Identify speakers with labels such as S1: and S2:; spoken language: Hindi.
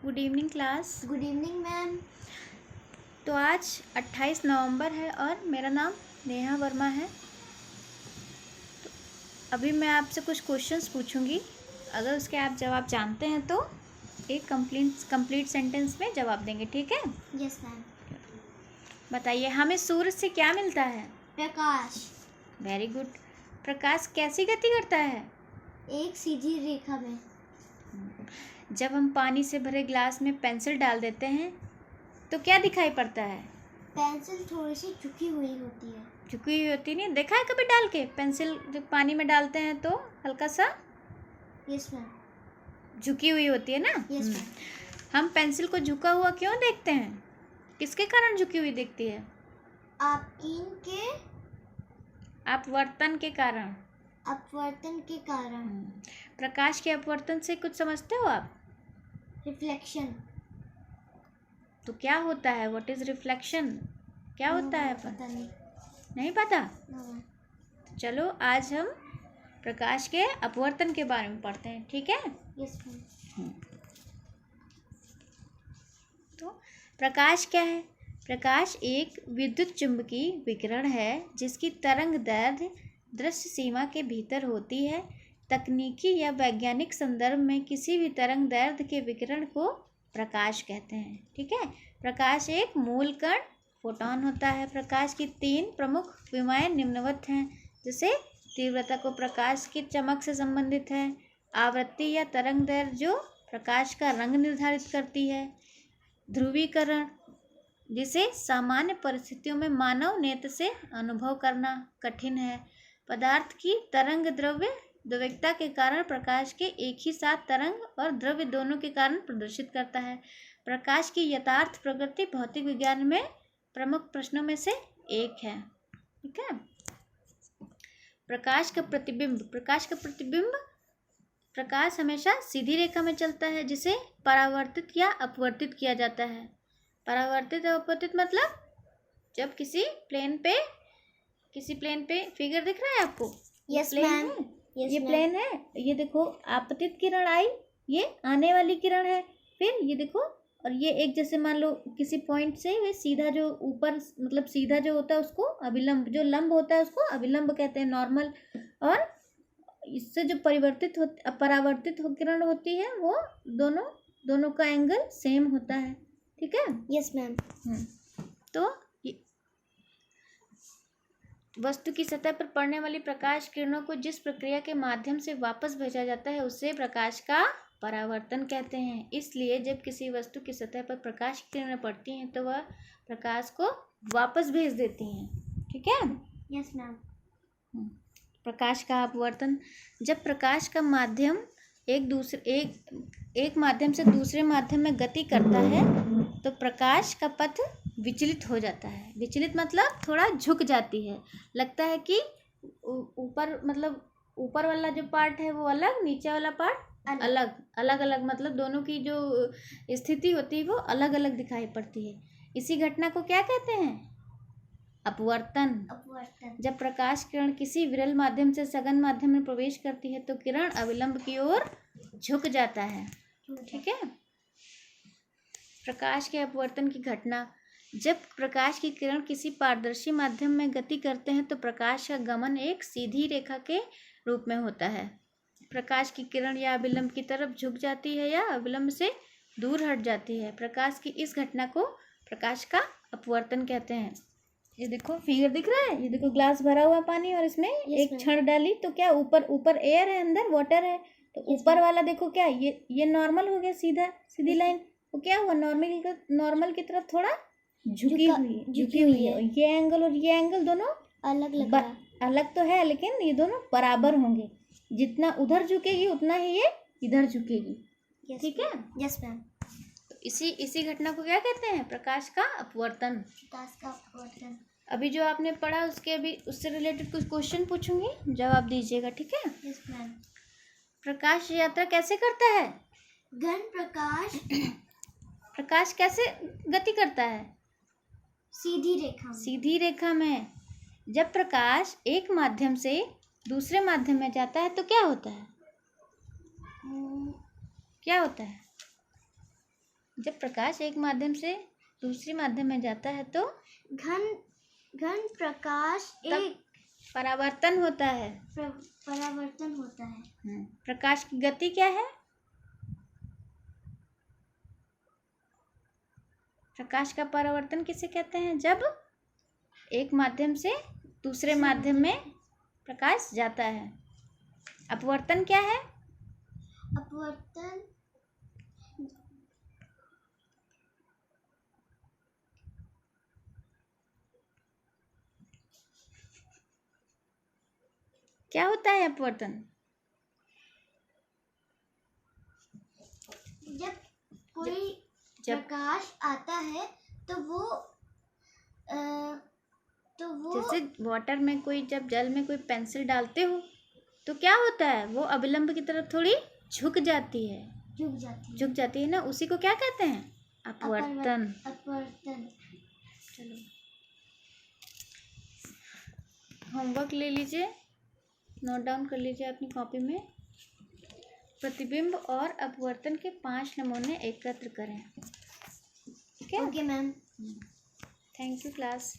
S1: Good evening class.
S2: Good evening ma'am.
S1: तो आज 28 नवंबर है और मेरा नाम नेहा वर्मा है। तो अभी मैं आपसे कुछ क्वेश्चंस पूछूंगी, अगर उसके आप जवाब जानते हैं तो एक कंप्लीट सेंटेंस में जवाब देंगे, ठीक है?
S2: Yes ma'am.
S1: बताइए, हमें सूर्य से क्या मिलता है?
S2: प्रकाश।
S1: Very good. प्रकाश कैसी गति करता है?
S2: एक सीधी रेखा में।
S1: जब हम पानी से भरे ग्लास में पेंसिल डाल देते हैं तो क्या दिखाई पड़ता है?
S2: पेंसिल थोड़ी सी झुकी हुई होती है।
S1: झुकी हुई होती नहीं, देखा है कभी डाल के पेंसिल जब पानी में डालते हैं तो हल्का सा
S2: यस मैम।
S1: झुकी हुई होती है ना।
S2: Yes ma'am.
S1: हम पेंसिल को झुका हुआ क्यों देखते हैं? किसके कारण झुकी हुई दिखती है? अपवर्तन के कारण।
S2: अपवर्तन के कारण।
S1: प्रकाश के अपवर्तन से कुछ समझते हो आप?
S2: रिफ्लेक्शन।
S1: तो क्या होता है? What is reflection? क्या होता है?
S2: पता
S1: नहीं पता?
S2: नहीं।
S1: चलो आज हम प्रकाश के अपवर्तन के बारे में पढ़ते हैं, ठीक है?
S2: Yes ma'am.
S1: तो प्रकाश क्या है? प्रकाश एक विद्युत चुम्बकीय विकिरण है जिसकी तरंग दैर्ध्य दृश्य सीमा के भीतर होती है। तकनीकी या वैज्ञानिक संदर्भ में किसी भी तरंग दैर्ध्य के विकिरण को प्रकाश कहते हैं, ठीक है? प्रकाश एक मूल कण फोटॉन होता है। प्रकाश की 3 प्रमुख विमाएं निम्नवत हैं, जैसे तीव्रता को प्रकाश की चमक से संबंधित है, आवृत्ति या तरंग दैर्ध्य जो प्रकाश का रंग निर्धारित करती है, ध्रुवीकरण जिसे सामान्य परिस्थितियों में मानव नेत्र से अनुभव करना कठिन है, पदार्थ की तरंग द्रव्य द्रव्यता के कारण प्रकाश के एक ही साथ तरंग और द्रव्य दोनों के कारण प्रदर्शित करता है। प्रकाश की यथार्थ प्रकृति भौतिक विज्ञान में प्रमुख प्रश्नों में से एक है, ठीक है? प्रकाश का प्रतिबिंब। प्रकाश हमेशा सीधी रेखा में चलता है जिसे परावर्तित या अपवर्तित किया जाता है। परावर्तित और अपवर्तित मतलब जब किसी प्लेन पे फिगर दिख रहा है आपको?
S2: Yes ma'am.
S1: ये प्लेन है, ये देखो आपतित किरण आई, ये आने वाली किरण है, फिर ये देखो, और ये एक जैसे मान लो किसी पॉइंट से ये सीधा जो ऊपर मतलब सीधा जो होता है उसको अभिलंब, जो लंब होता है उसको अभिलंब कहते हैं, नॉर्मल। और इससे जो परावर्तित किरण होती है वो दोनों का एंगल सेम होता है, ठीक है?
S2: Yes ma'am.
S1: तो वस्तु की सतह पर पड़ने वाली प्रकाश किरणों को जिस प्रक्रिया के माध्यम से वापस भेजा जाता है उसे प्रकाश का परावर्तन कहते हैं। इसलिए जब किसी वस्तु की सतह पर प्रकाश की किरणें पड़ती हैं तो वह प्रकाश को वापस भेज देती हैं, ठीक है?
S2: Yes ma'am.
S1: प्रकाश का अपवर्तन। जब प्रकाश का माध्यम एक माध्यम से दूसरे माध्यम में गति करता है तो प्रकाश का पथ विचलित हो जाता है। विचलित मतलब थोड़ा झुक जाती है, लगता है कि ऊपर वाला जो पार्ट है वो अलग, नीचे वाला पार्ट अलग मतलब दोनों की जो स्थिति होती है वो अलग अलग दिखाई पड़ती है। इसी घटना को क्या कहते हैं? अपवर्तन। जब प्रकाश किरण किसी विरल माध्यम से सघन माध्यम में प्रवेश करती है तो किरण अविलंब की ओर झुक जाता है, ठीक है? प्रकाश के अपवर्तन की घटना। जब प्रकाश की किरण किसी पारदर्शी माध्यम में गति करते हैं तो प्रकाश का गमन एक सीधी रेखा के रूप में होता है। प्रकाश की किरण या अविलंब की तरफ झुक जाती है या अविलंब से दूर हट जाती है। प्रकाश की इस घटना को प्रकाश का अपवर्तन कहते हैं। ये देखो फिगर दिख रहा है, ये देखो ग्लास भरा हुआ पानी और इसमें एक छड़ डाली तो क्या ऊपर एयर है, अंदर वाटर है, तो ऊपर वाला देखो क्या ये नॉर्मल हो गया, सीधी लाइन, तो क्या हुआ? नॉर्मल की तरफ थोड़ा झुकी हुई है। ये एंगल और ये एंगल दोनों अलग तो है लेकिन ये दोनों बराबर होंगे। जितना उधर झुकेगी उतना ही ये इधर झुकेगी, ठीक है?
S2: Yes ma'am.
S1: तो इसी घटना को क्या कहते हैं? प्रकाश का अपवर्तन। अभी जो आपने पढ़ा उससे रिलेटेड कुछ क्वेश्चन पूछूंगी, जवाब दीजिएगा, ठीक है?
S2: Yes ma'am. प्रकाश
S1: यात्रा कैसे करता है?
S2: घन
S1: प्रकाश कैसे गति करता है?
S2: सीधी
S1: रेखा में। जब प्रकाश एक माध्यम से दूसरे माध्यम में जाता है तो क्या होता है? जब प्रकाश एक माध्यम से दूसरे माध्यम में जाता है तो
S2: घन प्रकाश एक
S1: परावर्तन होता है।
S2: परावर्तन होता है।
S1: प्रकाश की गति क्या है? प्रकाश का परावर्तन किसे कहते हैं? जब एक माध्यम से दूसरे माध्यम में प्रकाश जाता है। अपवर्तन क्या है?
S2: अपवर्तन
S1: क्या होता है अपवर्तन?
S2: जब प्रकाश आता है तो वो
S1: जैसे वाटर में कोई, जब जल में कोई पेंसिल डालते हो तो क्या होता है? वो अभिलंब की तरफ थोड़ी झुक जाती है। झुक जाती है ना, उसी को क्या कहते हैं? अपवर्तन। चलो होमवर्क ले लीजिए, नोट डाउन कर लीजिए अपनी कॉपी में। प्रतिबिंब और अपवर्तन के 5 नमूने एकत्र करें। ठीक है?
S2: Okay ma'am.
S1: Thank you class.